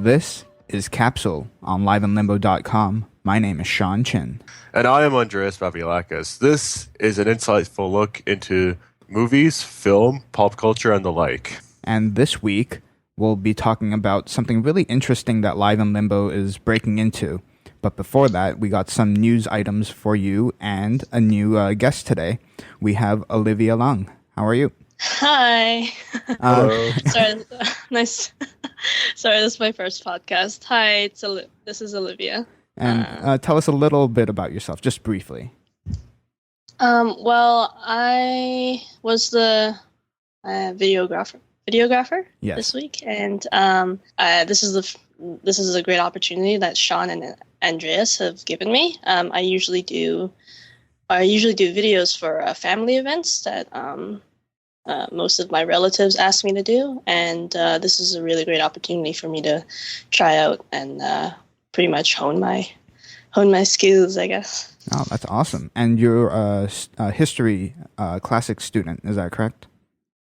This is Capsule on liveandlimbo.com. My name is Sean Chin. And I am Andreas Babiolakis. This is an insightful look into movies, film, pop culture, and the like. And this week, we'll be talking about something really interesting that Live and Limbo is breaking into. But before that, we got some news items for you and a new guest today. We have Olivia Leung. How are you? Hi. Hello. Sorry, nice. Sorry, this is my first podcast. Hi, this is Olivia. And tell us a little bit about yourself, just briefly. Well, I was the videographer Yes. this week, and this is a great opportunity that Sean and Andreas have given me. I usually do videos for family events that most of my relatives ask me to do, and this is a really great opportunity for me to try out and pretty much hone my skills, I guess. Oh, that's awesome. And you're a history classics student, is that correct?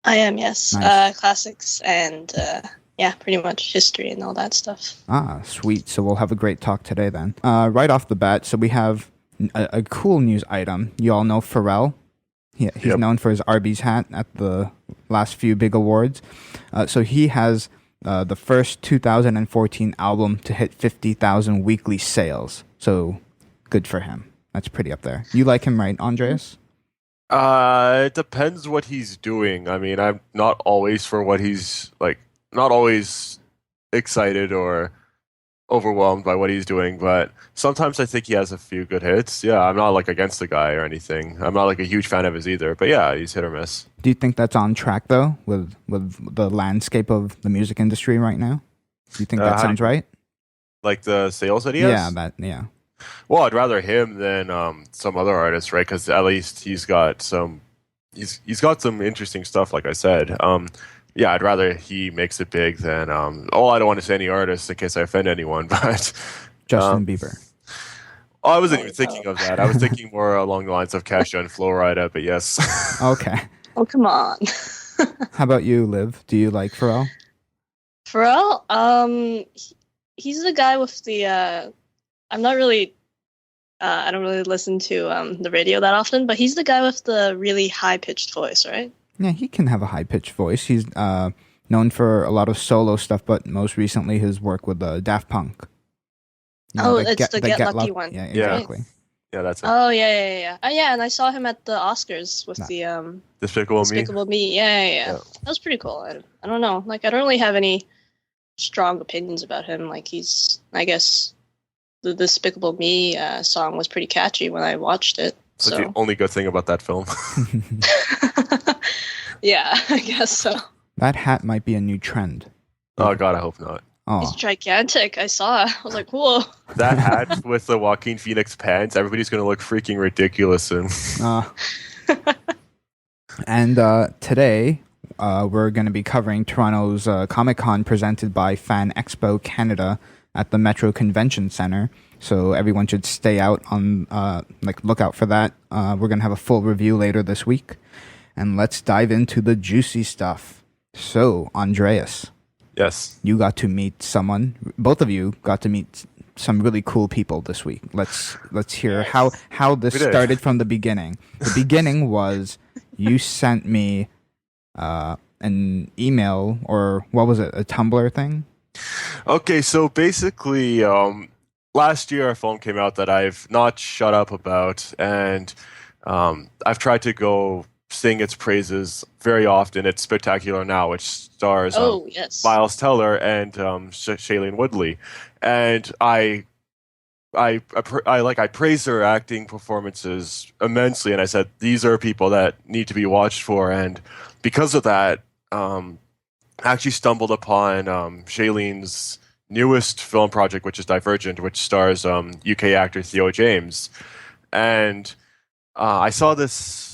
I am, yes. Nice. Classics and pretty much history and all that stuff. Ah, sweet. So we'll have a great talk today then. Right off the bat, so we have a cool news item. You all know Pharrell. He's Yep. known for his Arby's hat at the last few big awards. So he has the first 2014 album to hit 50,000 weekly sales. So good for him. That's pretty up there. You like him, right, Andreas? It depends what he's doing. I mean, I'm not always for what he's like, not always excited or overwhelmed by what he's doing, but sometimes I think he has a few good hits. Yeah, I'm not like against the guy or anything. I'm not like a huge fan of his either, but yeah, he's hit or miss. Do you think that's on track, though, with the landscape of the music industry right now? Do you think that sounds right? Like the sales that he has? Yeah. Well, I'd rather him than some other artists, right? Because at least he's got some interesting stuff, like I said. Yeah, I'd rather he makes it big than I don't want to say any artist in case I offend anyone, but Justin Bieber. I wasn't even thinking of that. I was thinking more along the lines of Cassia and Flo Rida, but yes. Okay. Oh, come on. How about you, Liv? Do you like Pharrell? Pharrell, he's the guy with the I don't really listen to the radio that often, but he's the guy with the really high-pitched voice, right? Yeah, he can have a high-pitched voice. He's known for a lot of solo stuff, but most recently his work with Daft Punk. It's the Get Lucky one. Yeah, exactly. Yeah, that's it. Oh, yeah. Yeah, and I saw him at the Oscars with the Despicable Me. Me. Yeah. That was pretty cool. I don't know. Like, I don't really have any strong opinions about him. Like, I guess the Despicable Me song was pretty catchy when I watched it. It's like the only good thing about that film. Yeah, I guess so. That hat might be a new trend. Oh God, I hope not. Oh, It's gigantic. I saw it. I was like, whoa. That hat with the Joaquin Phoenix pants, everybody's going to look freaking ridiculous soon. And today we're going to be covering Toronto's Comic-Con presented by Fan Expo Canada at the Metro Convention Center. So everyone should stay out on, look out for that. We're going to have a full review later this week. And let's dive into the juicy stuff. So, Andreas. Yes. You got to meet someone. Both of you got to meet some really cool people this week. Let's hear how this started from the beginning. The beginning was you sent me an email, or what was it, a Tumblr thing? Okay, so basically, last year a film came out that I've not shut up about, and I've tried to go sing its praises very often. It's Spectacular Now, which stars Yes. Miles Teller and Shailene Woodley, and I praised their acting performances immensely, and I said these are people that need to be watched for, and because of that, I actually stumbled upon Shailene's newest film project, which is Divergent, which stars UK actor Theo James, and I saw this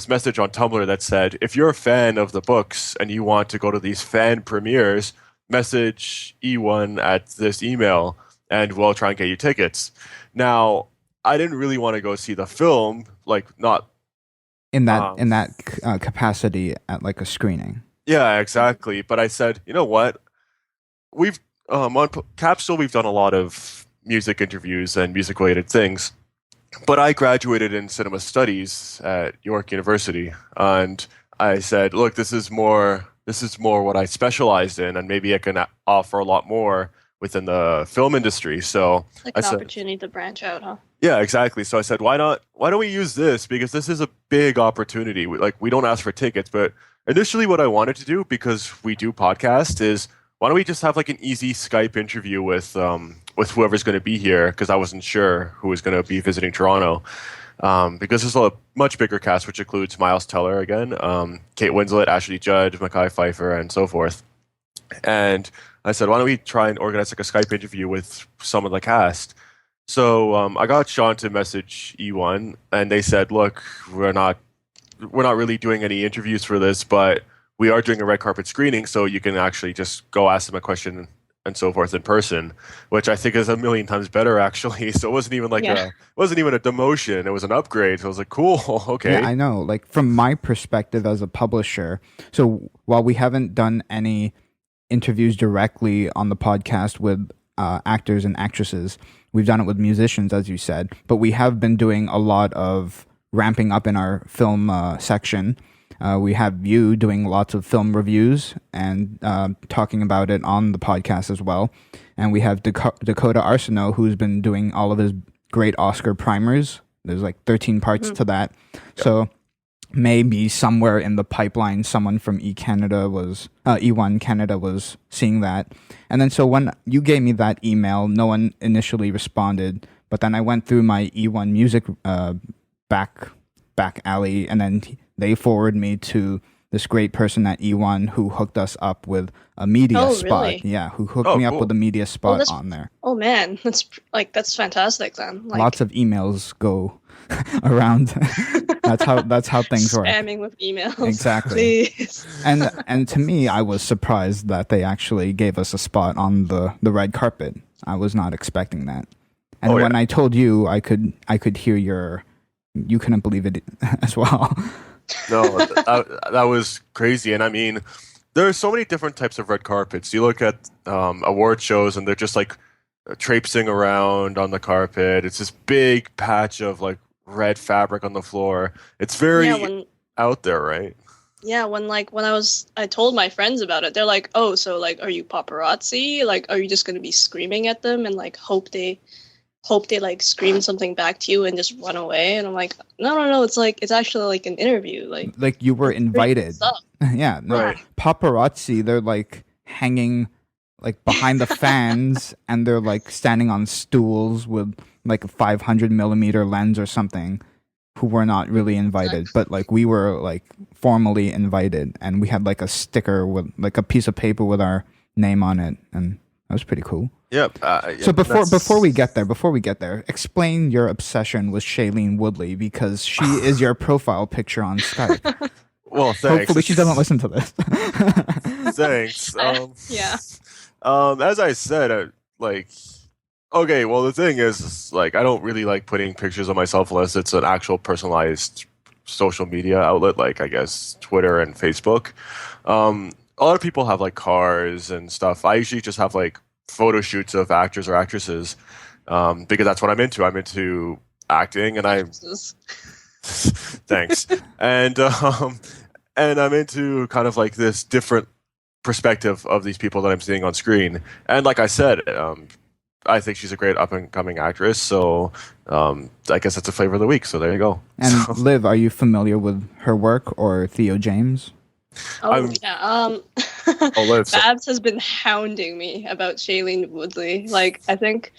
message on Tumblr that said, if you're a fan of the books and you want to go to these fan premieres, message E1 at this email and we'll try and get you tickets. Now, I didn't really want to go see the film, like not in that capacity at like a screening. Yeah, exactly. But I said, you know what? on Capsule, we've done a lot of music interviews and music-related things. But I graduated in cinema studies at York University, and I said, "Look, this is more what I specialized in, and maybe I can offer a lot more within the film industry." So Like I an said, opportunity to branch out, huh? "Yeah, exactly." So I said, "Why not? Why don't we use this? Because this is a big opportunity. We don't ask for tickets, but initially, what I wanted to do, because we do podcast, is why don't we just have like an easy Skype interview with whoever's going to be here? Because I wasn't sure who was going to be visiting Toronto. Because there's a much bigger cast, which includes Miles Teller again, Kate Winslet, Ashley Judd, Mekhi Phifer, and so forth. And I said, why don't we try and organize like a Skype interview with some of the cast? So I got Sean to message E1, and they said, look, we're not really doing any interviews for this, but we are doing a red carpet screening, so you can actually just go ask them a question and so forth in person, which I think is a million times better actually. So it wasn't even like Yeah. it wasn't even a demotion; it was an upgrade. So I was like, cool, okay. Yeah, I know. Like from my perspective as a publisher, so while we haven't done any interviews directly on the podcast with actors and actresses, we've done it with musicians, as you said, but we have been doing a lot of ramping up in our film section. We have you doing lots of film reviews and talking about it on the podcast as well. And we have Dakota Arsenault, who's been doing all of his great Oscar primers. There's like 13 parts to that. Yep. So maybe somewhere in the pipeline, someone from E1 Canada was seeing that. And then so when you gave me that email, no one initially responded. But then I went through my E1 music back alley, and then they forwarded me to this great person at E1 who hooked us up with a media spot. Really? Yeah, who hooked me up with a media spot on there. Oh man, that's fantastic then. Like, lots of emails go around. that's how things work. Spamming with emails. Exactly. Please. And to me, I was surprised that they actually gave us a spot on the red carpet. I was not expecting that. And when I told you, I could hear you couldn't believe it as well. No, that was crazy. And I mean, there are so many different types of red carpets. You look at award shows, and they're just like traipsing around on the carpet. It's this big patch of like red fabric on the floor. It's very out there, right? Yeah, when I told my friends about it, they're like, "Oh, so like, are you paparazzi? Like, are you just gonna be screaming at them and like hope they like scream something back to you and just run away?" And I'm like, no, it's actually like an interview. Like you were invited. Yeah, no. Right. Paparazzi, they're like hanging like behind the fans, and they're like standing on stools with like a 500 millimeter lens or something, who were not really invited. But like we were like formally invited, and we had like a sticker with like a piece of paper with our name on it, and that was pretty cool. Yep. So before we get there, explain your obsession with Shailene Woodley, because she is your profile picture on Skype. Well, thanks. Hopefully she doesn't listen to this. Thanks. Yeah. As I said, okay, well, the thing is, like, I don't really like putting pictures of myself unless it's an actual personalized social media outlet, like, I guess, Twitter and Facebook. A lot of people have, like, cars and stuff. I usually just have, like, photo shoots of actors or actresses, because that's what I'm into. I'm into acting, and thanks. And I'm into kind of like this different perspective of these people that I'm seeing on screen. And like I said, I think she's a great up and coming actress. So I guess that's a flavor of the week. So there you go. And Liv, are you familiar with her work or Theo James? Yeah. Liv, Babs has been hounding me about Shailene Woodley. Like, I think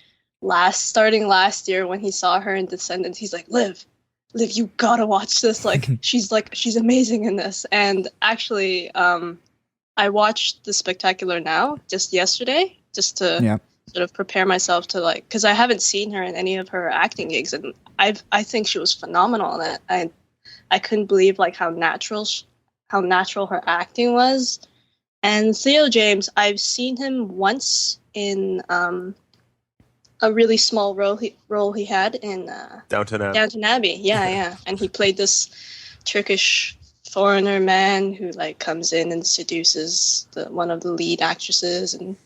starting last year when he saw her in Descendants, he's like, Liv, you gotta watch this. Like, she's amazing in this. And actually, I watched The Spectacular Now just yesterday, just to sort of prepare myself to, like, because I haven't seen her in any of her acting gigs, and I think she was phenomenal in it. I couldn't believe like how natural her acting was. And Theo James, I've seen him once in a really small role he had in Downton Abbey. Downton Abbey, yeah. And he played this Turkish foreigner man who like comes in and seduces one of the lead actresses, and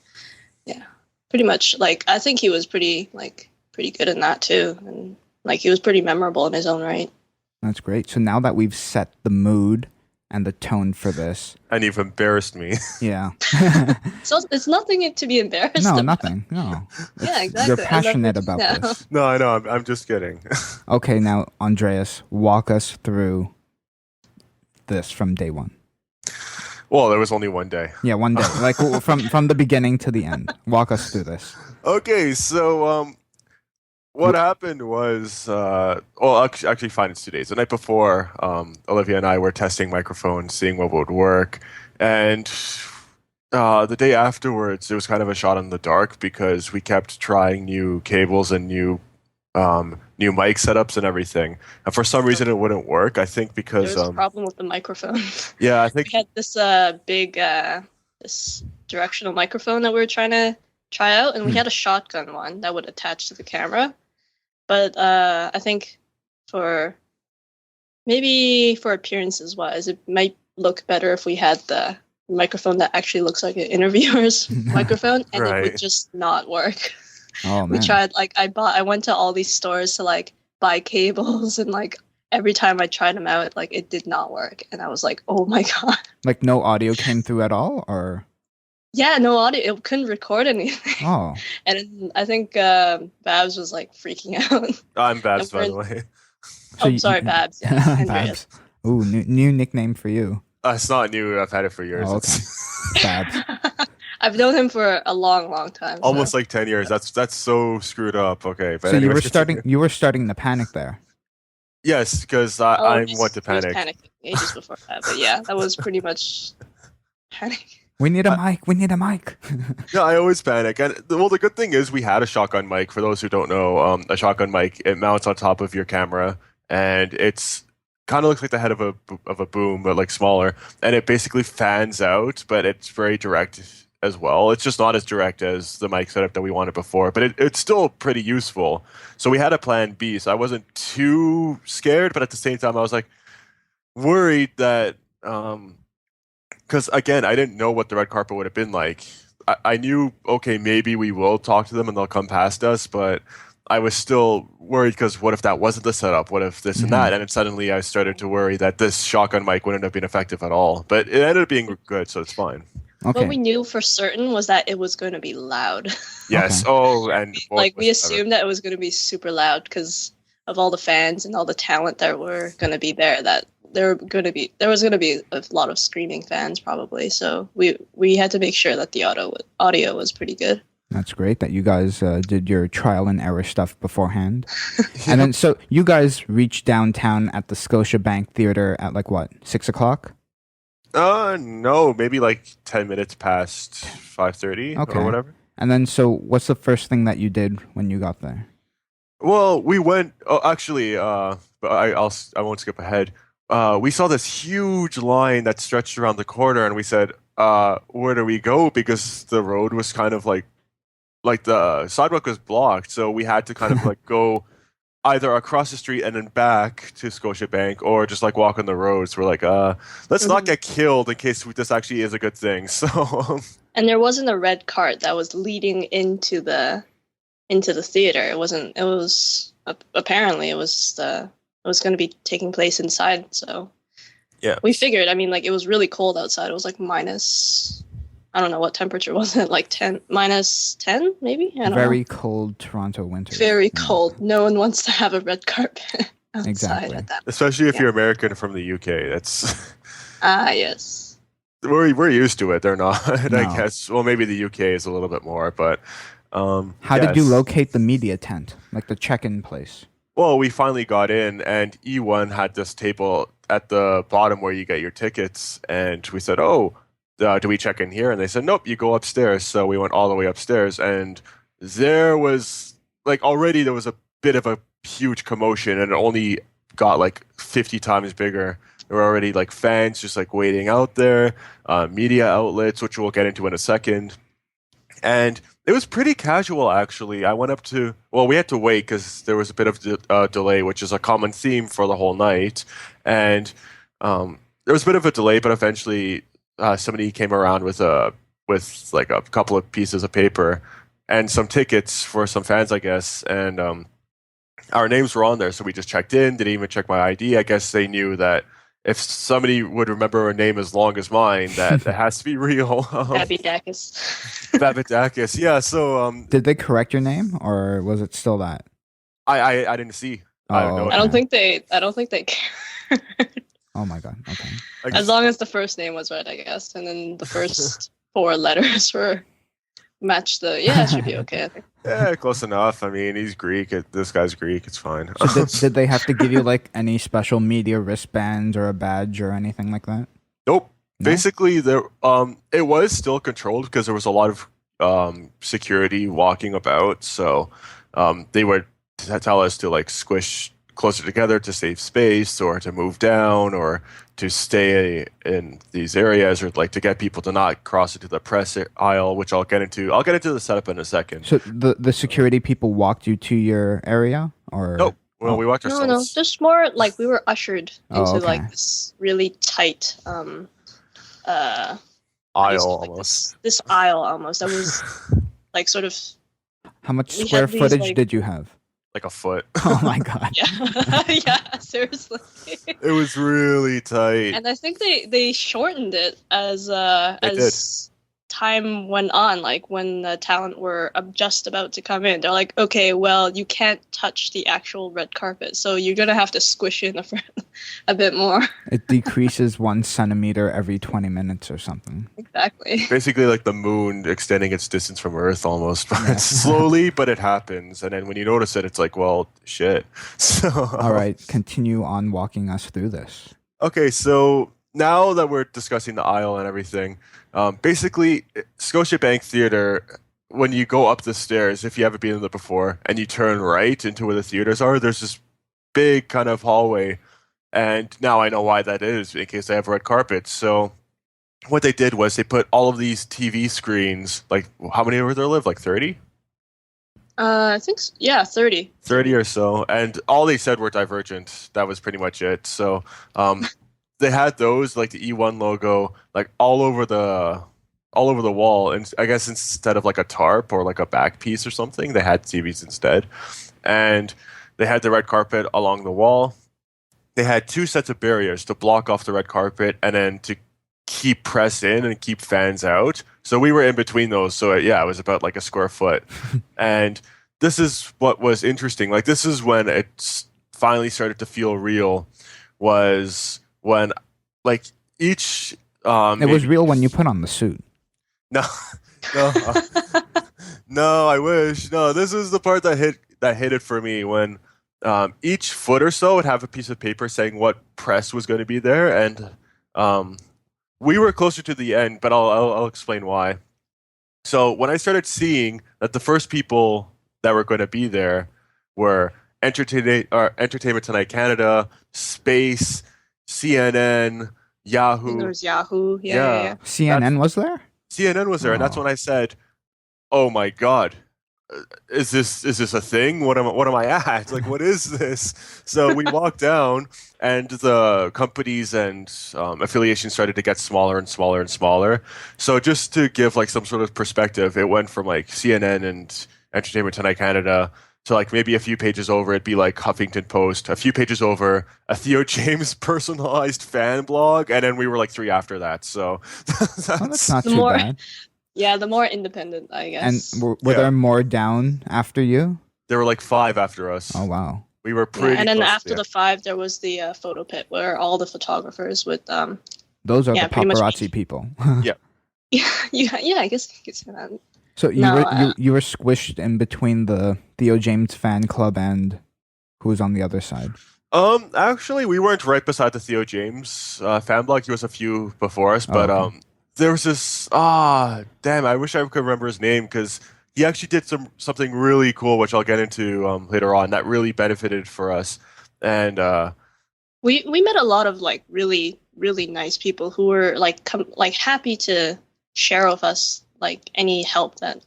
pretty much like I think he was pretty good in that too, and like he was pretty memorable in his own right. That's great. So now that we've set the mood and the tone for this, And you've embarrassed me. yeah. So it's nothing to be embarrassed No, about. nothing. No. Yeah, exactly. You're passionate about now. this. No, I know. I'm just kidding. Okay, now Andreas, walk us through this from day one. Well, there was only one day. Yeah, one day, like from the beginning to the end. Walk us through this. Okay, so what happened was, well, actually, fine, it's 2 days. The night before, Olivia and I were testing microphones, seeing what would work, and the day afterwards, it was kind of a shot in the dark because we kept trying new cables and new mic setups and everything, and for some reason it wouldn't work. I think because There was a problem with the microphone. yeah, I think We had this big this directional microphone that we were trying to try out, and we had a shotgun one that would attach to the camera. But I think maybe for appearances wise, it might look better if we had the microphone that actually looks like an interviewer's microphone, and it Right. would just not work. Oh man. We tried, like, I went to all these stores to like buy cables, and like every time I tried them out, like it did not work, and I was like, oh my god. Like no audio came through at all, or Yeah, no audio. It couldn't record anything. oh, And I think Babs was like freaking out. I'm Babs, by And the way. So Oh, sorry, Babs. Yeah, Andreas. Babs. Ooh, new nickname for you. It's not new. I've had it for years. Oh, okay. It's Babs. I've known him for a long, long time. almost so. like 10 years. That's so screwed up. Okay, but So anyways, you were starting to panic there. Yes, because Oh, I'm he's- one to he was panic. panicking ages before that, but yeah, that was pretty much panic. We need a mic. We need a mic. Yeah, I always panic. And well, the good thing is we had a shotgun mic. For those who don't know, a shotgun mic, it mounts on top of your camera, and it's kind of looks like the head of a boom, but like smaller. And it basically fans out, but it's very direct as well. It's just not as direct as the mic setup that we wanted before, but it's still pretty useful. So we had a plan B. So I wasn't too scared, but at the same time, I was like worried that. Because again, I didn't know what the red carpet would have been like. I knew, okay, maybe we will talk to them and they'll come past us, but I was still worried because what if that wasn't the setup? What if this and that? And then suddenly I started to worry that this shotgun mic wouldn't have been effective at all. But it ended up being good, so it's fine. Okay. What we knew for certain was that it was going to be loud. Yes. Okay. Oh, and Like, we assumed that it was going to be super loud because of all the fans and all the talent that were going to be there. That there was going to be a lot of screaming fans probably. So we had to make sure that the audio was pretty good. That's great that you guys did your trial and error stuff beforehand. And then, so you guys reached downtown at the Scotia Bank Theater at like what, 6 o'clock? No, maybe like 10 minutes past 5:30 Okay. or whatever. And then, so what's the first thing that you did when you got there? Well, we went. Oh, actually, but I won't skip ahead. We saw this huge line that stretched around the corner, and we said, "Where do we go?" Because the road was kind of like the sidewalk was blocked, so we had to kind of like go either across the street and then back to Scotia Bank, or just like walk on the roads. We're like, let's not get killed in case this actually is a good thing. So. And there wasn't a red cart that was leading into the theater. It wasn't. It was apparently it was going to be taking place inside. So Yeah. we figured. I mean, like, it was really cold outside. It was like minus. I don't know what temperature was it. Like minus 10 maybe. I don't Very know. cold Toronto winter. Very Yeah. cold. No one wants to have a red carpet outside Exactly. at that. Especially if Yeah. you're American from the UK, that's Yes. we're used to it. They're not, I No. guess. Well, maybe the UK is a little bit more, but How did you yes. locate the media tent, like the check-in place? Well, we finally got in, and E1 had this table at the bottom where you get your tickets, and we said, "Oh, do we check in here?" And they said, "Nope, you go upstairs." So we went all the way upstairs, and there was like already there was a bit of a huge commotion, and it only got like 50 times bigger. There were already like fans just like waiting out there, media outlets, which we'll get into in a second. And it was pretty casual, actually. I went up to, well, we had to wait because there was a bit of delay, which is a common theme for the whole night. And there was a bit of a delay, but eventually somebody came around with like a couple of pieces of paper and some tickets for some fans, I guess. And our names were on there, so we just checked in. Didn't even check my ID. I guess they knew that if somebody would remember a name as long as mine, that it has to be real. Babiolakis. Babiolakis. Yeah. So Did they correct your name, or was it still that? I didn't see. I don't know. okay. I don't think they care. Oh my god. Okay. I guess- As long as the first name was right, I guess, and then the first 4 letters were matched. It should be okay. I think. Yeah, close enough. I mean, he's Greek. This guy's Greek. It's fine. So did they have to give you like any special media wristbands or a badge or anything like that? Nope. No? Basically, there it was still controlled because there was a lot of security walking about. So they would tell us to like squish closer together to save space, or to move down, or to stay in these areas, or like to get people to not cross into the press aisle, which I'll get into. I'll get into the setup in a second. So the security people walked you to your area, or Nope. Well, we walked No, ourselves. just more like we were ushered into Oh, okay. like this really tight Aisle like almost. this aisle almost that was like sort of How much We square had these, footage like- did you have? Like a foot. Oh my god. yeah seriously. It was really tight. And I think they shortened it as did. time went on. Like when the talent were just about to come in, they're like, okay, well, you can't touch the actual red carpet, so you're gonna have to squish in the front a bit more. It decreases 1 centimeter every 20 minutes or something. Exactly. Basically, like the moon extending its distance from Earth almost, but Yeah. it's slowly, but it happens. And then when you notice it, it's like, well, shit. So, All right, continue on walking us through this. Okay, so now that we're discussing the aisle and everything, basically, Scotia Bank Theater, when you go up the stairs, if you haven't been in there before, and you turn right into where the theaters are, there's this big kind of hallway. And now I know why that is, in case they have red carpets. So what they did was they put all of these TV screens, like how many were there live? Like 30? I think 30. 30 or so. And all they said were Divergent. That was pretty much it. So they had those, like the E1 logo, like all over the wall. And I guess instead of like a tarp or like a back piece or something, they had TVs instead. And they had the red carpet along the wall. They had 2 sets of barriers to block off the red carpet and then to keep press in and keep fans out. So we were in between those. So it was about like a square foot. And this is what was interesting. Like this is when it finally started to feel real, was when like each It was real when you put on the suit. no no I wish. No, this is the part that hit it for me, when each foot or so would have a piece of paper saying what press was going to be there. And we were closer to the end, but I'll explain why. So when I started seeing that the first people that were going to be there were Entertainment Tonight Canada, Space, CNN, Yahoo. There was Yahoo. Yeah. Yeah. CNN was there? CNN was there, and that's Oh. when I said, "Oh my god, is this a thing? What am I at? Like, what is this?" So we walked down, and the companies and affiliations started to get smaller and smaller and smaller. So just to give like some sort of perspective, it went from like CNN and Entertainment Tonight Canada to like maybe a few pages over, it'd be like Huffington Post. A few pages over, a Theo James personalized fan blog, and then we were like 3 after that. So That's not The too more- bad. Yeah, the more independent, I And guess. were Yeah. there more down after you? there were like 5 after us. Oh wow. We were Yeah, pretty. and then close to after the the 5, there was the photo pit where all the photographers would Those are Yeah, the pretty much. paparazzi people. yeah, I guess you could say that. So you No, were you were squished in between the Theo James fan club and who was on the other side? Actually, we weren't right beside the Theo James fan blog. He was a few before us, but okay. there was this. Damn! I wish I could remember his name, because he actually did something really cool, which I'll get into later on. That really benefited for us, and We met a lot of like really nice people who were like happy to share with us like any help that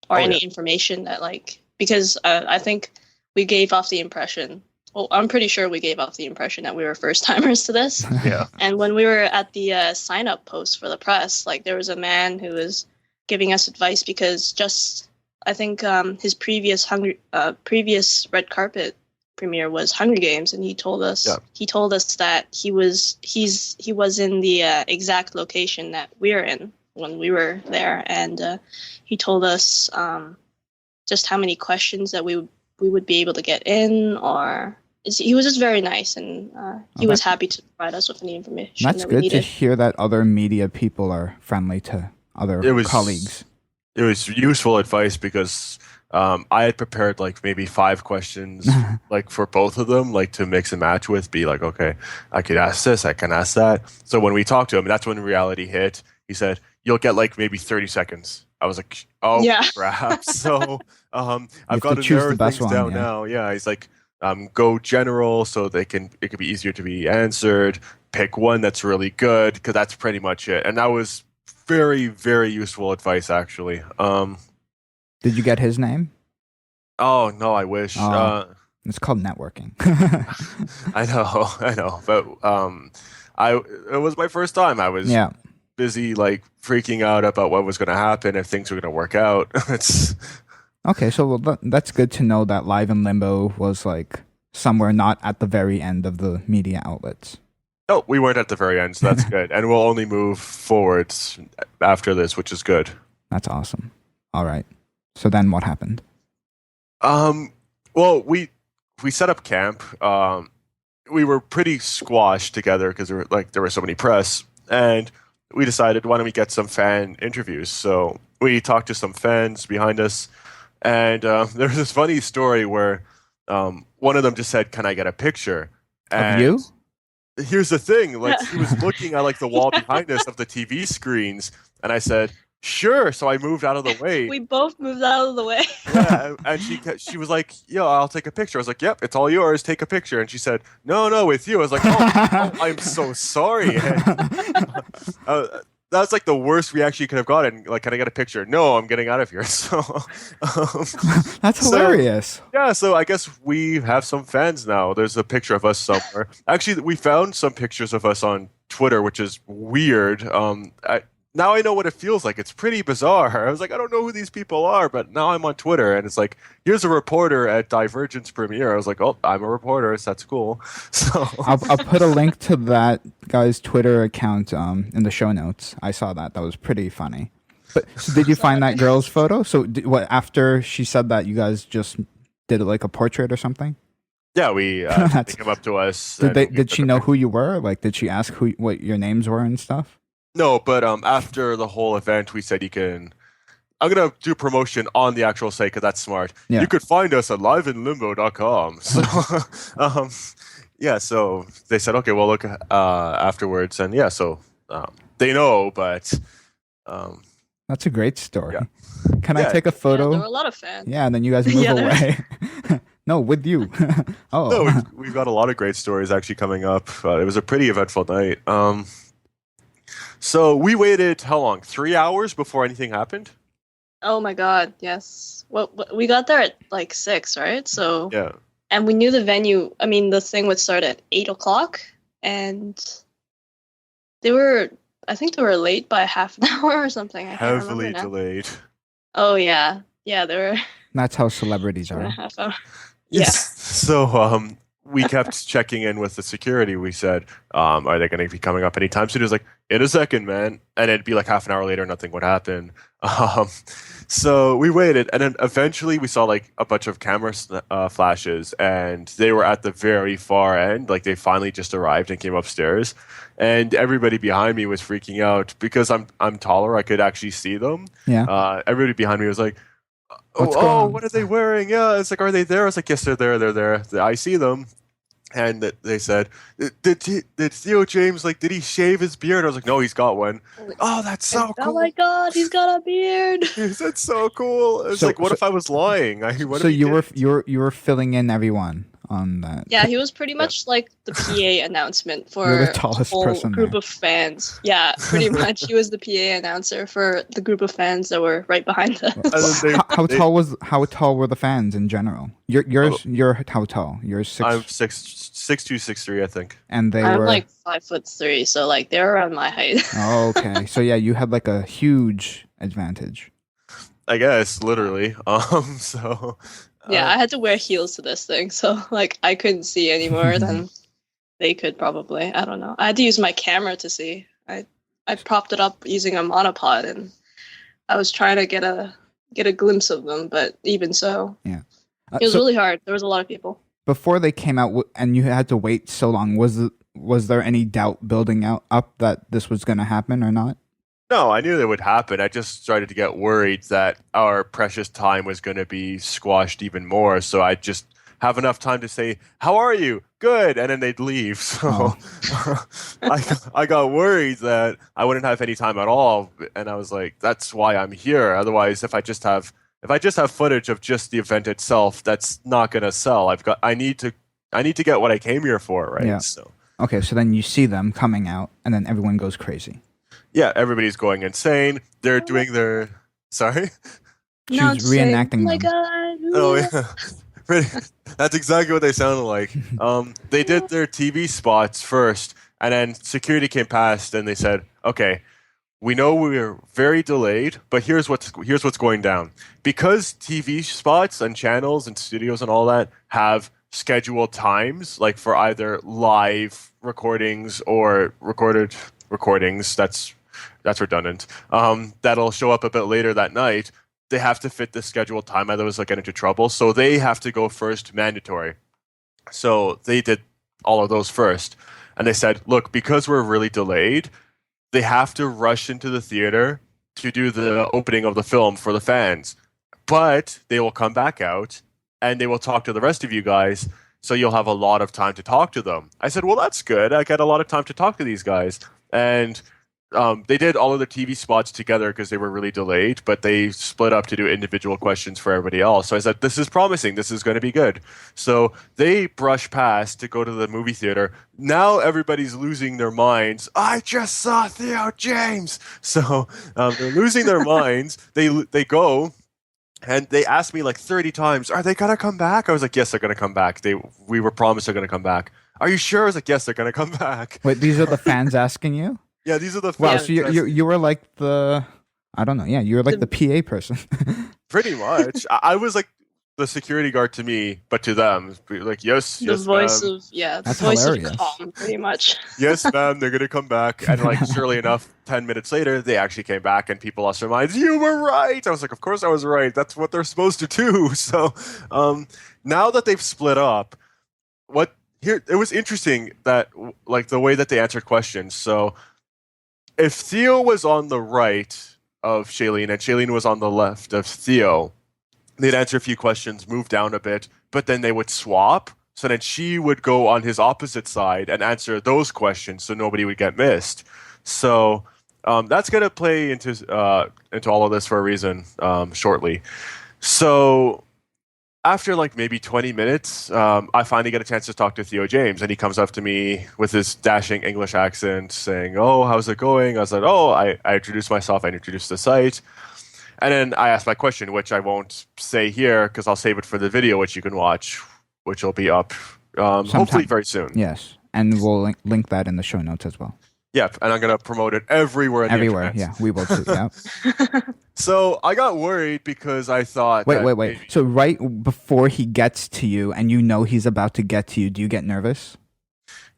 or Oh, any yeah. information that like, because I think we gave off the impression. Well, I'm pretty sure we gave off the impression that we were first timers to this. yeah, And when we were at the sign up post for the press, like there was a man who was giving us advice because just I think his previous red carpet premiere was Hunger Games, and he told us that he was in the exact location that we're in when we were there, and he told us just how many questions that we would be able to get in, or he was just very nice, and he was happy to provide us with any information. That's that we good needed. to hear that other media people are friendly to other colleagues. It was useful advice because I had prepared like maybe 5 questions like for both of them, like to mix and match with, be like, okay, I could ask this, I can ask that. So when we talked to him, that's when reality hit. He said, you'll get like maybe 30 seconds. I was like, oh, crap. So I've got to narrow things down now. Yeah, he's like, go general so it could be easier to be answered. Pick one that's really good, because that's pretty much it. And that was very, very useful advice, actually. Did you get his name? Oh, no, I wish. It's called networking. I know. But it was my first time. I was busy, like, freaking out about what was going to happen, if things were going to work out. Okay, so that's good to know that Live in Limbo was, like, somewhere not at the very end of the media outlets. No, we weren't at the very end, so that's good. And we'll only move forwards after this, which is good. That's awesome. All right. So then what happened? Well, we set up camp. We were pretty squashed together because there were so many press, and we decided, why don't we get some fan interviews? So we talked to some fans behind us, and there's this funny story where one of them just said, "Can I get a picture?" Of you? Here's the thing, like, he was looking at like the wall behind us of the TV screens, and I said, sure. So I moved out of the way. We both moved out of the way. Yeah, and she was like, yo, I'll take a picture. I was like, yep, it's all yours. Take a picture. And she said, no, with you. I was like, oh I'm so sorry. And, that's like the worst reaction you could have gotten. Like, can I get a picture? No, I'm getting out of here. So that's hilarious. Yeah, so I guess we have some fans now. There's a picture of us somewhere. Actually, we found some pictures of us on Twitter, which is weird. Now I know what it feels like. It's pretty bizarre. I was like, I don't know who these people are, but now I'm on Twitter, and it's like, here's a reporter at Divergent's premiere. I was like, oh, I'm a reporter. So that's cool. So I'll put a link to that guy's Twitter account in the show notes. I saw that. That was pretty funny. But so did you find that girl's photo? So after she said that, you guys just did like a portrait or something? Yeah, they came up to us. Did she know who you were? Like, did she ask what your names were and stuff? No, but after the whole event, we said I'm going to do promotion on the actual site because that's smart. Yeah. You could find us at liveinlimbo.com. So, so they said, okay, we'll look afterwards. And so they know, but... that's a great story. Yeah. Can I take a photo? Yeah, there were a lot of fans. Yeah, and then you guys move away. No, with you. Oh. No, we've got a lot of great stories actually coming up. It was a pretty eventful night. So we waited, how long? 3 hours before anything happened? Oh my god, yes. Well, we got there at like 6, right? So yeah. And we knew the venue, the thing would start at 8 o'clock, and I think they were late by half an hour or something. Heavily delayed. Oh yeah. Yeah, they were. That's how celebrities are. Half hour. Yes. Yeah. So we kept checking in with the security. We said, are they going to be coming up anytime soon? He was like, in a second, man. And it'd be like half an hour later, nothing would happen. So we waited. And then eventually we saw like a bunch of camera flashes, and they were at the very far end. Like, they finally just arrived and came upstairs. And everybody behind me was freaking out because I'm taller. I could actually see them. Yeah. Everybody behind me was like, what are they wearing? Yeah, it's like, are they there? I was like, yes, they're there. I see them. And they said, did Theo James, like, did he shave his beard? I was like, no, he's got one. Oh, that's so cool. Oh my god, he's got a beard. That's so cool. It's like, what if I was lying? So you were filling in everyone on that. Yeah, he was pretty much like the PA announcement for the tallest whole person group there. of fans. Yeah, pretty much. He was the PA announcer for the group of fans that were right behind us. How tall were the fans in general? You're how tall? You're 6. I'm 6'2", 6'3", I think. And I'm like 5'3", so like they're around my height. Oh, okay. So yeah, you had like a huge advantage. I guess literally. So Yeah, uh, I had to wear heels to this thing, so like I couldn't see any more than they could probably. I don't know. I had to use my camera to see. I propped it up using a monopod, and I was trying to get a glimpse of them, but even so, Yeah. it was So really hard. There was a lot of people. before they came out and you had to wait so long, was there any doubt building up that this was going to happen or not? no, I knew that would happen. I just started to get worried that our precious time was going to be squashed even more. So I just have enough time to say, "How are you? Good," and then they'd leave. So I got worried that I wouldn't have any time at all, and I was like, "That's why I'm here." Otherwise, if I just have footage of just the event itself, that's not going to sell. I need to get what I came here for, right? Yeah. So. Okay, so then you see them coming out, and then everyone goes crazy. Yeah, everybody's going insane. They're doing their. Sorry? She No, was just saying, oh reenacting my them. god. Oh, yeah. That's exactly what they sounded like. They did their TV spots first, and then security came past and they said, okay, we know we're very delayed, but here's what's going down. Because TV spots and channels and studios and all that have scheduled times, like for either live recordings or recorded recordings, that's redundant. That'll show up a bit later that night. They have to fit the scheduled time, otherwise they'll get into trouble. So they have to go first, mandatory. So they did all of those first, and they said, "Look, because we're really delayed, they have to rush into the theater to do the opening of the film for the fans. But they will come back out and they will talk to the rest of you guys, so you'll have a lot of time to talk to them." I said, "Well, that's good. I get a lot of time to talk to these guys." And they did all of their TV spots together because they were really delayed, but they split up to do individual questions for everybody else. So I said, "This is promising. This is going to be good." So they brush past to go to the movie theater. Now everybody's losing their minds. "I just saw Theo James." So they're losing their minds. They go. And they asked me like 30 times, "Are they gonna come back?" I was like, "Yes, they're gonna come back. We were promised they're gonna come back." "Are you sure?" I was like, "Yes, they're gonna come back." Wait, these are the fans asking you? Yeah, these are the Wow, Yeah. so fans. you were like the, I don't know, yeah, you were like the PA person. Pretty much. I was like the security guard to me, but to them, like, "Yes, The yes, voice ma'am. of the That's voice hilarious. of calm, pretty much. Yes, ma'am, they're gonna come back." And like, surely enough, 10 minutes later, they actually came back, and people lost their minds. "You were right." I was like, "Of course I was right. That's what they're supposed to do." So, now that they've split up, what here it was interesting that like the way that they answered questions. So if Theo was on the right of Shailene and Shailene was on the left of Theo, they'd answer a few questions, move down a bit, but then they would swap. So then she would go on his opposite side and answer those questions, so nobody would get missed. So that's going to play into all of this for a reason shortly. So after like maybe 20 minutes, I finally get a chance to talk to Theo James, and he comes up to me with his dashing English accent saying, "Oh, how's it going?" I was like, "Oh," I introduced myself, I introduced the site. And then I asked my question, which I won't say here because I'll save it for the video, which you can watch, which will be up hopefully very soon. Yes, and we'll link that in the show notes as well. Yep, and I'm going to promote it everywhere on Everywhere, the internet. yeah, we will too, yeah. So I got worried because I thought Wait. maybe- So right before he gets to you and you know he's about to get to you, do you get nervous?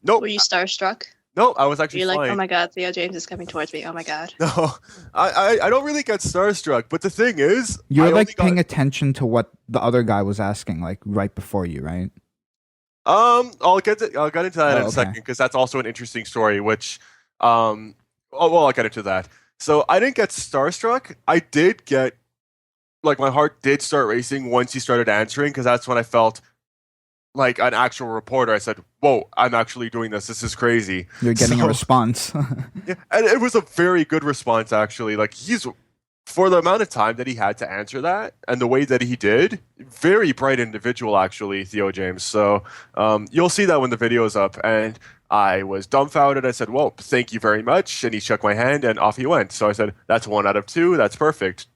Nope. Were you starstruck? No, I was actually You're like, fine. oh my god, Theo James is coming towards me. Oh my god. No, I don't really get starstruck, but the thing is, You were I like only paying got, attention to what the other guy was asking, like right before you, right? I'll get into that in a okay. second because that's also an interesting story. Which, I'll get into that. So I didn't get starstruck. I did get, like, my heart did start racing once he started answering because that's when I felt like an actual reporter. I said, "Whoa, I'm actually doing this. This is crazy." You're getting a response. Yeah, and it was a very good response, actually. Like, he's, for the amount of time that he had to answer that and the way that he did, very bright individual, actually, Theo James. So you'll see that when the video is up. And I was dumbfounded. I said, "Well, thank you very much." And he shook my hand and off he went. So I said, "That's 1 out of 2. That's perfect."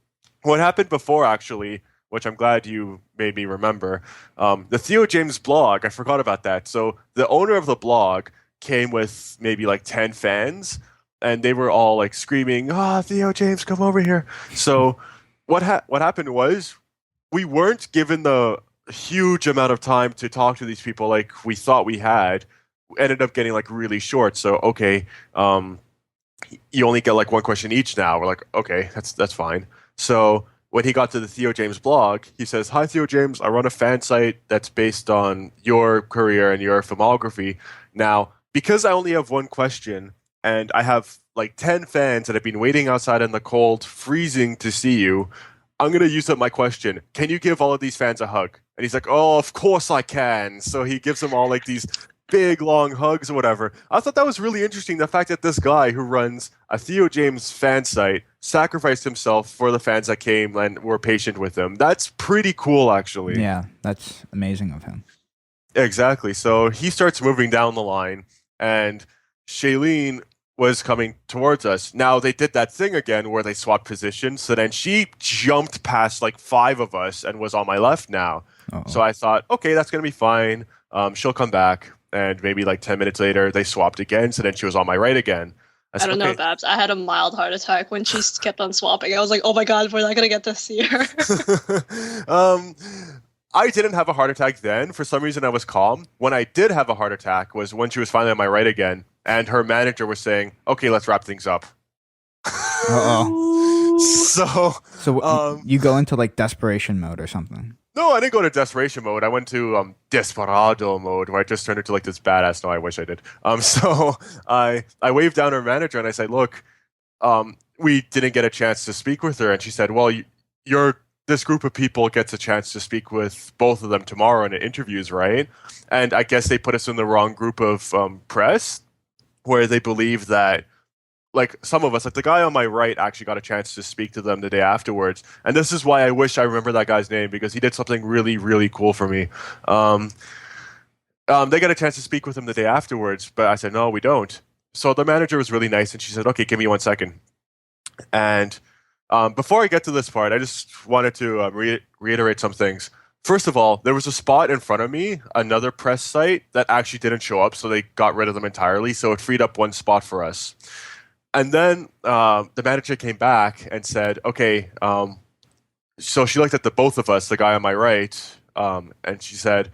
What happened before, actually, which I'm glad you made me remember, the Theo James blog, I forgot about that. So the owner of the blog came with maybe like 10 fans, and they were all like screaming, "Ah, Theo James, come over here." So what happened was we weren't given the huge amount of time to talk to these people like we thought we had. We ended up getting like really short. So okay, you only get like one question each now. We're like, okay, that's fine. So when he got to the Theo James blog, he says, "Hi Theo James, I run a fan site that's based on your career and your filmography. Now, because I only have one question and I have like 10 fans that have been waiting outside in the cold, freezing to see you, I'm going to use up my question. Can you give all of these fans a hug?" And he's like, "Oh, of course I can." So he gives them all like these big, long hugs or whatever. I thought that was really interesting. The fact that this guy who runs a Theo James fan site sacrificed himself for the fans that came and were patient with him. That's pretty cool, actually. Yeah, that's amazing of him. Exactly. So he starts moving down the line, and Shailene was coming towards us. Now they did that thing again where they swapped positions. So then she jumped past like 5 of us and was on my left now. Uh-oh. So I thought, okay, that's gonna be fine. She'll come back, and maybe like 10 minutes later they swapped again. So then she was on my right again. I don't know, Babs. I had a mild heart attack when she kept on swapping. I was like, oh my god, we're not gonna get to see her. I didn't have a heart attack then. For some reason, I was calm. When I did have a heart attack was when she was finally on my right again, and her manager was saying, "Okay, let's wrap things up." So you go into like desperation mode or something. No, I didn't go to desperation mode. I went to desperado mode, where I just turned into like this badass. No, I wish I did. So I waved down her manager and I said, "Look, we didn't get a chance to speak with her." And she said, "Well, this group of people gets a chance to speak with both of them tomorrow in the interviews, right?" And I guess they put us in the wrong group of press, where they believe that, like, some of us, like the guy on my right, actually got a chance to speak to them the day afterwards. And this is why I wish I remember that guy's name, because he did something really, really cool for me. They got a chance to speak with him the day afterwards, but I said, "No, we don't." So the manager was really nice, and she said, "Okay, give me 1 second." And before I get to this part, I just wanted to reiterate some things. First of all, there was a spot in front of me, another press site, that actually didn't show up, so they got rid of them entirely, so it freed up one spot for us. And then the manager came back and said, "Okay," so she looked at the both of us, the guy on my right, and she said,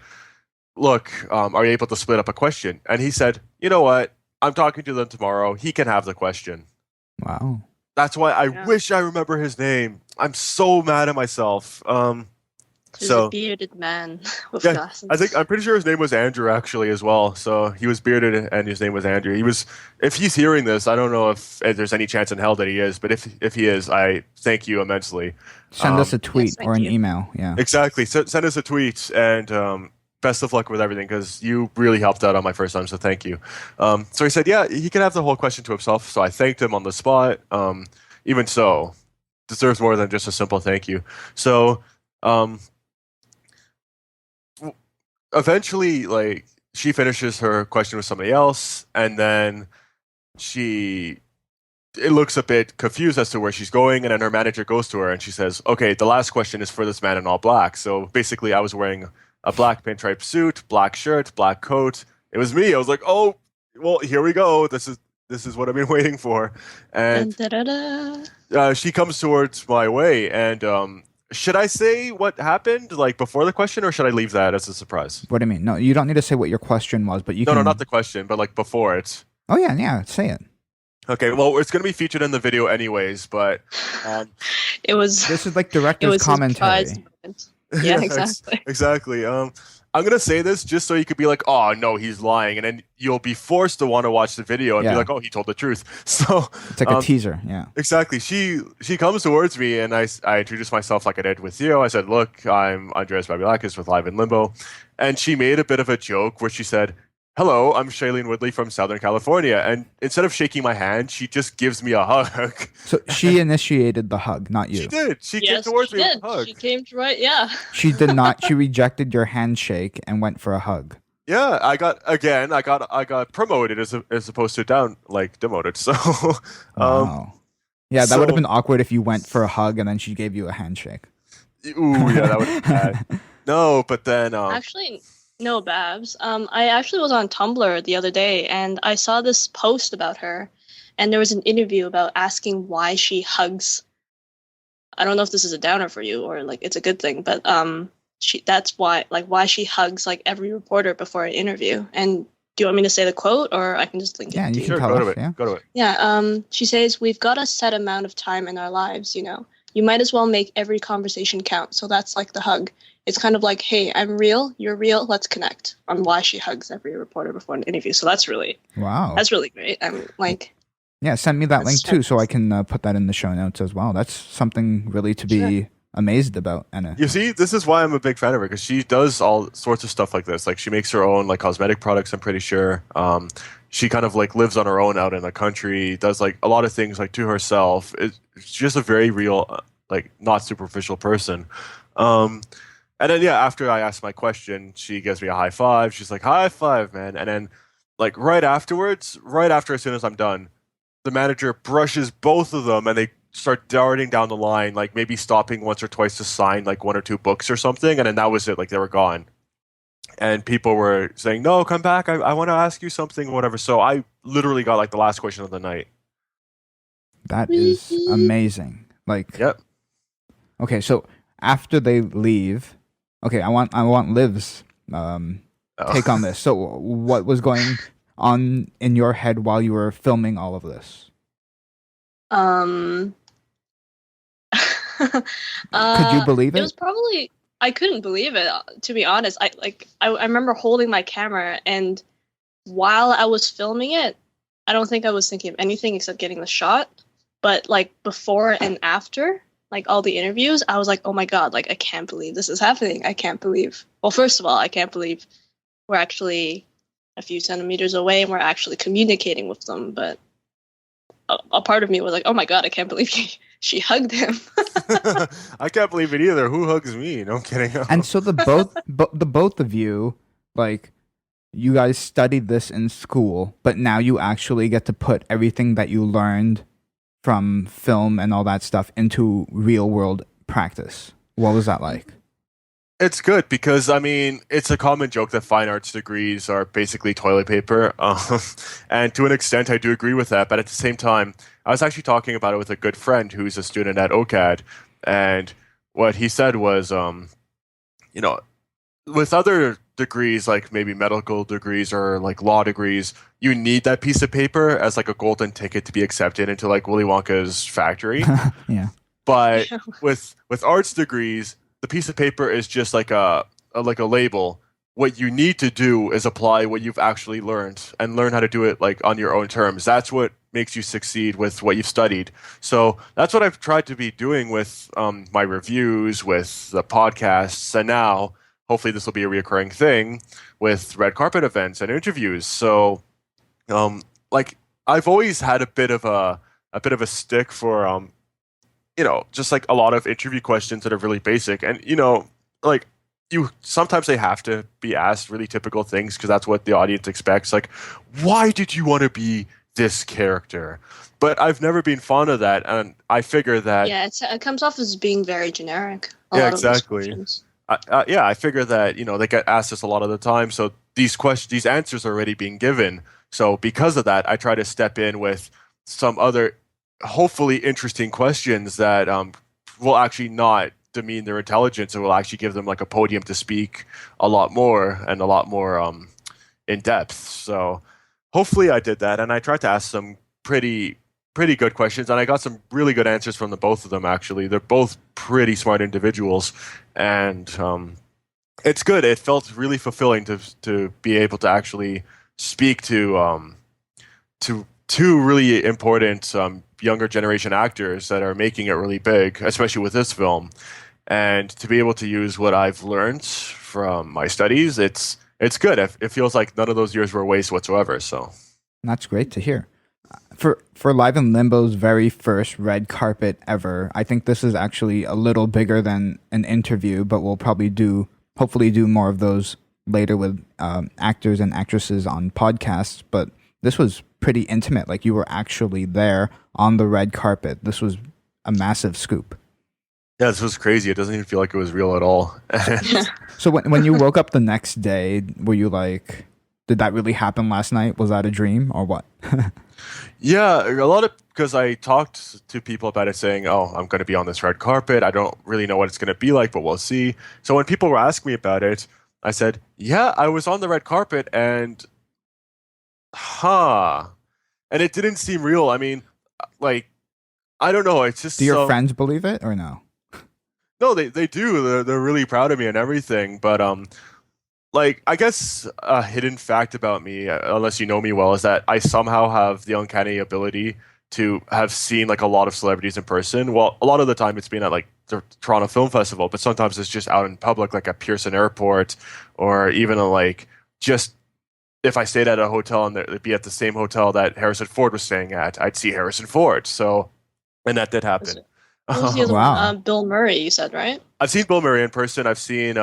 "Look, are you able to split up a question?" And he said, "You know what? I'm talking to them tomorrow. He can have the question." Wow. That's why I wish I remember his name. I'm so mad at myself. He's a bearded man with glasses. I'm pretty sure his name was Andrew actually as well. So he was bearded and his name was Andrew. If he's hearing this, I don't know if there's any chance in hell that he is, but if he is, I thank you immensely. Send us a tweet or an email. Yeah. Exactly. Send us a tweet, and best of luck with everything, because you really helped out on my first time, so thank you. So he said, yeah, he can have the whole question to himself. So I thanked him on the spot. Even so, deserves more than just a simple thank you. So eventually, like, she finishes her question with somebody else, and then it looks a bit confused as to where she's going, and then her manager goes to her and she says, "Okay, the last question is for this man in all black." So basically, I was wearing a black pinstripe suit, black shirt, black coat. It was me. I was like, "Oh, well, here we go. This is what I've been waiting for." And she comes towards my way, and should I say what happened, like, before the question, or should I leave that as a surprise? What do you mean? No, you don't need to say what your question was, but you can... No, not the question, but like before it. Oh, yeah, say it. Okay, well, it's going to be featured in the video anyways, but... This is like director's commentary. Yeah, exactly. Exactly. I'm going to say this just so you could be like, "Oh, no, he's lying." And then you'll be forced to want to watch the video and be like, "Oh, he told the truth." So it's like a teaser, yeah. Exactly. She comes towards me, and I introduced myself like I did with Theo. I said, "Look, I'm Andreas Babiolakis with Live in Limbo." And she made a bit of a joke where she said, "Hello, I'm Shailene Woodley from Southern California." And instead of shaking my hand, she just gives me a hug. So she initiated the hug, not you. She did. She came towards me with a hug. She came right, yeah. She did not. She rejected your handshake and went for a hug. Yeah, I got promoted as opposed to demoted. So, wow. Yeah, that would have been awkward if you went for a hug and then she gave you a handshake. Ooh, yeah, that would have been bad. No, but then actually. No, Babs. I actually was on Tumblr the other day, and I saw this post about her, and there was an interview about asking why she hugs I don't know if this is a downer for you or like it's a good thing, but that's why she hugs like every reporter before an interview. And do you want me to say the quote, or I can just link it to you you? can Sure, tell go to us. it. Yeah. Go to it. Yeah, she says, we've got a set amount of time in our lives, you know. You might as well make every conversation count. So that's like the hug. It's kind of like, hey, I'm real, you're real, let's connect, on why she hugs every reporter before an interview. So that's really great. I'm like... Yeah, send me that link too, so I fantastic. can put that in the show notes as well. That's something really to be amazed about. And You see, this is why I'm a big fan of her, because she does all sorts of stuff like this. Like, she makes her own like cosmetic products, I'm pretty sure. She kind of like lives on her own out in the country, does like a lot of things like to herself. It's just a very real, like, not superficial person. And then after I ask my question, she gives me a high five. She's like, "High five, man!" And then, like, right after, as soon as I'm done, the manager brushes both of them, and they start darting down the line, like maybe stopping once or twice to sign like one or two books or something, and then that was it. Like, they were gone, and people were saying, "No, come back. I want to ask you something, whatever." So I literally got like the last question of the night. that is amazing. Like, Yep. okay, so after they leave, okay, I want Liv's take on this. So what was going on in your head while you were filming all of this? Could you believe it? It was probably... I couldn't believe it, to be honest. I remember holding my camera, and while I was filming it, I don't think I was thinking of anything except getting the shot. But like before and after, like all the interviews, I was like, oh my God, like I can't believe this is happening. I can't believe... Well, first of all, I can't believe we're actually a few centimeters away and we're actually communicating with them. But a part of me was like, oh my God, I can't believe she hugged him. I can't believe it either. Who hugs me? No, I'm kidding. And so the both of you, like, you guys studied this in school, but now you actually get to put everything that you learned from film and all that stuff into real world practice. What was that like? It's good because, I mean, it's a common joke that fine arts degrees are basically toilet paper. And to an extent, I do agree with that. But at the same time, I was actually talking about it with a good friend who's a student at OCAD. And what he said was, you know, with other degrees, like maybe medical degrees or like law degrees, you need that piece of paper as like a golden ticket to be accepted into like Willy Wonka's factory. Yeah. But with arts degrees, the piece of paper is just like a label. What you need to do is apply what you've actually learned and learn how to do it like on your own terms. That's what makes you succeed with what you've studied. So that's what I've tried to be doing with my reviews, with the podcasts, and now hopefully this will be a reoccurring thing with red carpet events and interviews. So like I've always had a bit of a stick for just like a lot of interview questions that are really basic. And, like sometimes they have to be asked really typical things because that's what the audience expects. Like, why did you want to be this character? But I've never been fond of that. And I figure that... Yeah, it comes off as being very generic. Yeah, exactly. I figure that, they get asked this a lot of the time. So these answers are already being given. So because of that, I try to step in with some other hopefully interesting questions that will actually not demean their intelligence and will actually give them like a podium to speak a lot more in depth. So hopefully I did that, and I tried to ask some pretty good questions, and I got some really good answers from the both of them. Actually, they're both pretty smart individuals, and it's good. It felt really fulfilling to be able to actually speak to two really important younger generation actors that are making it really big, especially with this film. And to be able to use what I've learned from my studies, it's good. It feels like none of those years were a waste whatsoever. So that's great to hear. For Live in Limbo's very first red carpet ever, I think this is actually a little bigger than an interview, but we'll probably hopefully do more of those later with actors and actresses on podcasts. But this was pretty intimate. Like, you were actually there on the red carpet. This was a massive scoop. Yeah, this was crazy. It doesn't even feel like it was real at all. So when you woke up the next day, were you like, did that really happen last night? Was that a dream or what? Yeah, a lot of because I talked to people about it saying, oh, I'm going to be on this red carpet. I don't really know what it's going to be like, but we'll see. So when people were asking me about it, I said, yeah, I was on the red carpet and, and it didn't seem real. I mean, like, I don't know. It's just Do your friends believe it or no? no, they do. They're really proud of me and everything. But like I guess a hidden fact about me, unless you know me well, is that I somehow have the uncanny ability to have seen like a lot of celebrities in person. Well, a lot of the time it's been at like the Toronto Film Festival, but sometimes it's just out in public, like at Pearson Airport, or even like just if I stayed at a hotel and it'd be at the same hotel that Harrison Ford was staying at, I'd see Harrison Ford. So, and that did happen. What was the other Wow. one? Bill Murray, you said, right? I've seen Bill Murray in person. I've seen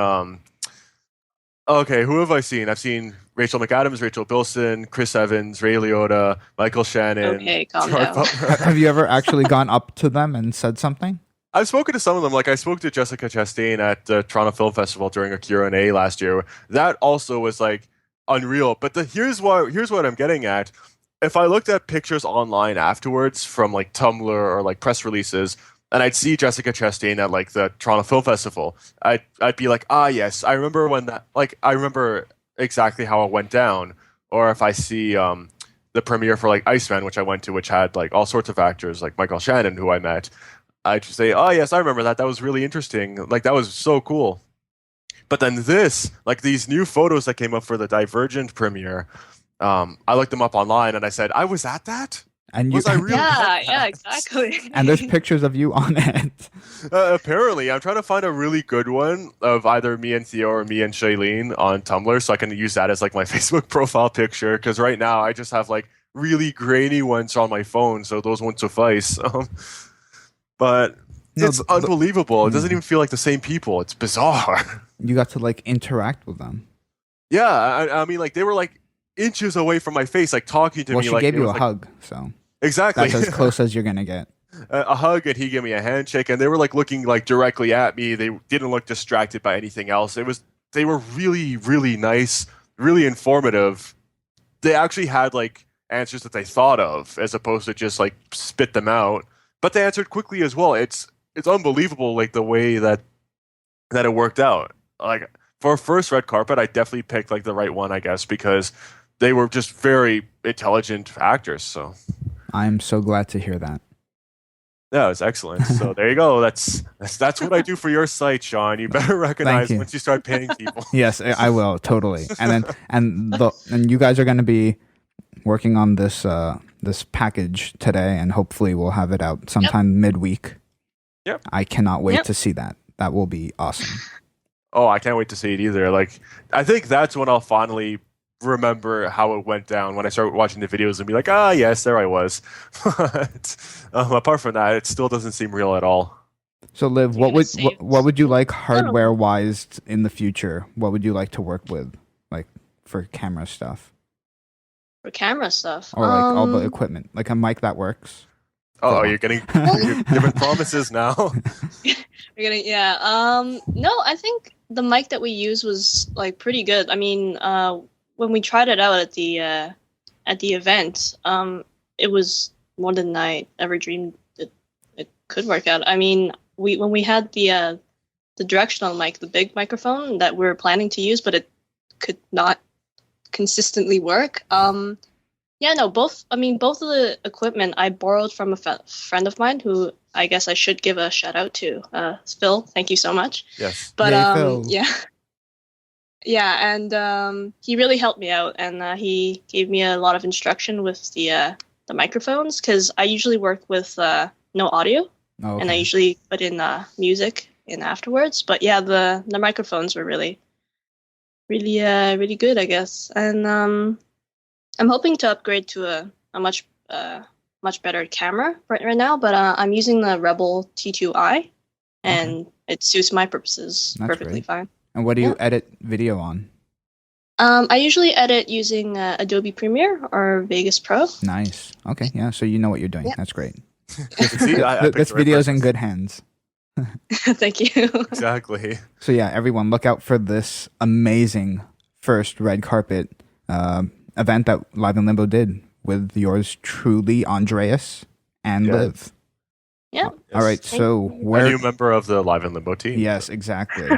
okay, who have I seen? I've seen Rachel McAdams, Rachel Bilson, Chris Evans, Ray Liotta, Michael Shannon. Okay, calm Gerard down. Butler. Have you ever actually gone up to them and said something? I've spoken to some of them. Like I spoke to Jessica Chastain at the Toronto Film Festival during a Q&A last year. That also was like unreal. But here's what I'm getting at. If I looked at pictures online afterwards from like Tumblr or like press releases, and I'd see Jessica Chastain at like the Toronto Film Festival, I'd be like, ah, yes, I remember when that. Like I remember exactly how it went down. Or if I see the premiere for like Iceman, which I went to, which had like all sorts of actors like Michael Shannon, who I met. I'd just say, oh, yes, I remember that. That was really interesting. Like, that was so cool. But then this, like these new photos that came up for the Divergent premiere, I looked them up online and I said, I was at that? And you, Was I really at Yeah, that? exactly. and there's pictures of you on it. Apparently, I'm trying to find a really good one of either me and Theo or me and Shailene on Tumblr so I can use that as like my Facebook profile picture. Because right now I just have like really grainy ones on my phone, so those won't suffice. But No, it's unbelievable. It doesn't Yeah. even feel like the same people. It's bizarre. You got to like interact with them. Yeah, I mean, like they were like inches away from my face, like talking to Well, me. she Like gave it you was a like, hug, so exactly that's as close as you're gonna get. a hug, and he gave me a handshake, and they were like looking like directly at me. They didn't look distracted by anything else. They were really really nice, really informative. They actually had like answers that they thought of, as opposed to just like spit them out. But they answered quickly as well. It's unbelievable, like the way that it worked out. Like for a first red carpet, I definitely picked like the right one, I guess, because they were just very intelligent actors. So I'm so glad to hear that. yeah, it's excellent. So there you go. That's what I do for your site, Sean. You better recognize you. once you start paying people. Yes, I will totally. And then and you guys are going to be working on this this package today, and hopefully we'll have it out sometime midweek. Yep. I cannot wait Yep. to see that. That will be awesome. Oh, I can't wait to see it either. Like, I think that's when I'll finally remember how it went down, when I start watching the videos and be like, ah, yes, there I was. But apart from that, it still doesn't seem real at all. So, Liv, You're what gonna would save- what would you like hardware wise in the future? What would you like to work with, like for camera stuff, For camera stuff. or like all the equipment, like a mic that works? Oh, Cool. you're giving promises now. We're gonna, yeah. No, I think the mic that we used was like pretty good. I mean, when we tried it out at the event, it was more than I ever dreamed it could work out. I mean, when we had the directional mic, the big microphone that we were planning to use, but it could not consistently work. Yeah, no, both. I mean, both of the equipment I borrowed from a friend of mine, who I guess I should give a shout out to. Phil, thank you so much. Yes. But Yay, Phil. yeah, and he really helped me out, and he gave me a lot of instruction with the microphones, because I usually work with no audio, Oh, and I okay. usually put in music in afterwards. But yeah, the microphones were really good, I guess, and I'm hoping to upgrade to a much better camera right now, but I'm using the Rebel T2i, and it suits my purposes That's perfectly great. fine. And what do you Yeah. edit video on? I usually edit using Adobe Premiere or Vegas Pro. Nice. Okay, yeah. So you know what you're doing. Yeah. That's great. See, I picked This the right video's in person. good hands. Thank you. Exactly. So yeah, everyone, look out for this amazing first red carpet event that Live in Limbo did with yours truly, Andreas, and Yeah. live. Yeah. All right. Thank So you. A where? new member of the Live and Limbo team. Yes, exactly.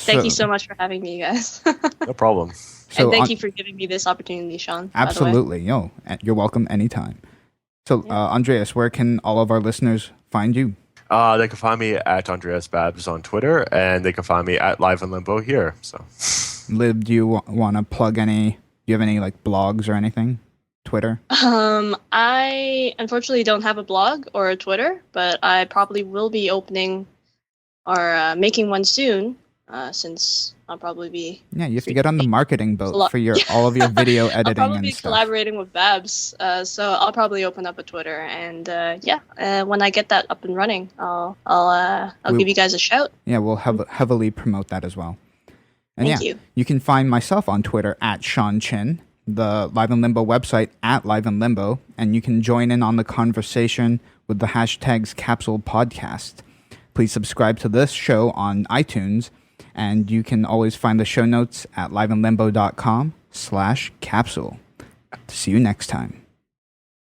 Thank you so much for having me, you guys. No problem. So and thank on- you for giving me this opportunity, Sean. Absolutely. Yo, you're welcome anytime. So, Yeah. Andreas, where can all of our listeners find you? They can find me at Andreas Babs on Twitter, and they can find me at Live and Limbo here. So, Liv, do you want to plug any? Do you have any like blogs or anything? Twitter? I unfortunately don't have a blog or a Twitter, but I probably will be opening or making one soon, since I'll probably be. Yeah, you have to get on the marketing boat lot- for all of your video editing I'll probably and be stuff. collaborating with Babs, so I'll probably open up a Twitter, and when I get that up and running, I'll give you guys a shout. Yeah, we'll heavily promote that as well. And Thank yeah, you. You can find myself on Twitter at Sean Chin, the Live and Limbo website at Live and Limbo, and you can join in on the conversation with the hashtags Capsule Podcast. Please subscribe to this show on iTunes, and you can always find the show notes at liveandlimbo.com/capsule. See you next time.